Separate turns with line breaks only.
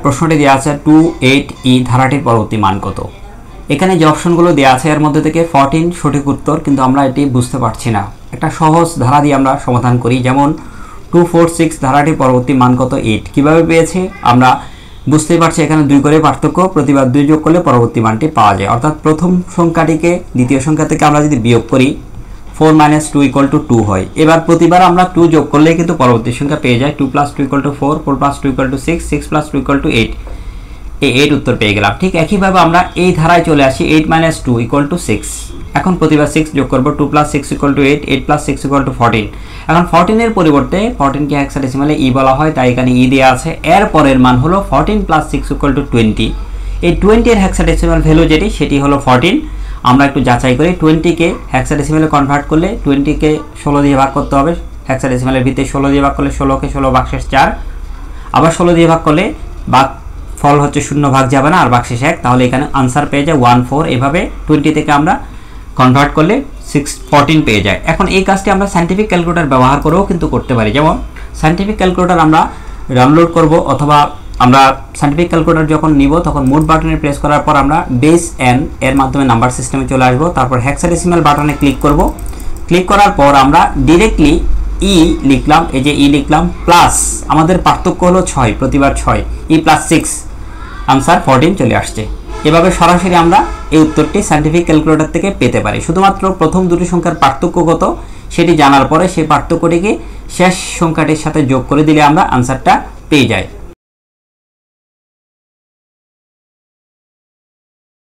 প্রশ্নটি দেওয়া আছে 2 8 ই ধারাটির পরবর্তী মান কত। এখানে যে অপশনগুলো দেওয়া আছে এর মধ্যে থেকে 14 সঠিক উত্তর, কিন্তু আমরা এটি বুঝতে পারছি না। একটা সহজ ধারা দিয়ে আমরা সমাধান করি, যেমন 2 4 6 ধারাটির পরবর্তী মান কত 8। কিভাবে পেয়েছি আমরা বুঝতেই পারছি, এখানে 2 করে পার্থক্য, প্রতিবার 2 যোগ করলে পরবর্তী মানটি পাওয়া যায়। অর্থাৎ প্রথম সংখ্যাটিকে দ্বিতীয় সংখ্যা থেকে আমরা যদি বিয়োগ করি 4 - 2 = 2 হয়। এবার প্রতিবার আমরা 2 যোগ করলে কিন্তু পরবর্তী সংখ্যা পেয়ে যায়। 2 + 2 = 4, 4 + 2 = 6, 6 + 2 = 8। এই 8 উত্তর পেয়ে গেলাম। ঠিক একইভাবে আমরা এই ধারায় চলে আসি 8 - 2 = 6। এখন প্রতিবার 6 যোগ করব, 2 + 6 = 8, 8 + 6 = 14। এখন 14 এর পরিবর্তে 14 কে হেক্সাডেসিমালে ই বলা হয়, তাই এখানে ই দেওয়া আছে। এর পরের মান হলো 14 + 6 = 20। এই 20 এর হেক্সাডেসিমাল ভ্যালু সেটি হলো 14। আমরা একটু যাচাই করি, 20 কে হেক্সাডেসিমালে কনভার্ট করলে 20 কে 16 দিয়ে ভাগ করতে হবে। হেক্সাডেসিমালের ভিতরে 16 দিয়ে ভাগ করলে 16 কে 16 ভাগশেষ 4, আবার 16 দিয়ে ভাগ করলে ভাগ ফল হচ্ছে 0 ভাগ যাবে না, আর ভাগশেষ 1, তাহলে এখানে আনসার পেয়ে যায় 14। এভাবে 20 থেকে আমরা কনভার্ট করলে 14 পেয়ে যায়। এখন এই কাজটি আমরা সায়েন্টিফিক ক্যালকুলেটর ব্যবহার করেও কিন্তু করতে পারি। যেমন সায়েন্টিফিক ক্যালকুলেটর আমরা ডাউনলোড করব, অথবা আমরা সায়েন্টিফিক ক্যালকুলেটর যখন নিব তখন মোড বাটনে প্রেস করার পর আমরা বেস n এর মাধ্যমে নাম্বার সিস্টেমে চলে আসব। তারপর হেক্সাডেসিমাল বাটনে ক্লিক করব। ক্লিক করার পর আমরা ডিরেক্টলি ই লিখলাম, এই যে ই লিখলাম, প্লাস আমাদের পার্থক্য হলো 6, প্রতিবার 6, ই + 6, আনসার 14 চলে আসছে। এভাবে সরাসরি আমরা এই উত্তরটি সায়েন্টিফিক ক্যালকুলেটর থেকে পেতে পারি। শুধুমাত্র প্রথম দুটি সংখ্যার পার্থক্য কত সেটি জানার পরে সেই পার্থক্যটিকে শেষ সংখ্যাটির সাথে যোগ করে দিলে আমরা আনসারটা পেয়ে যাই।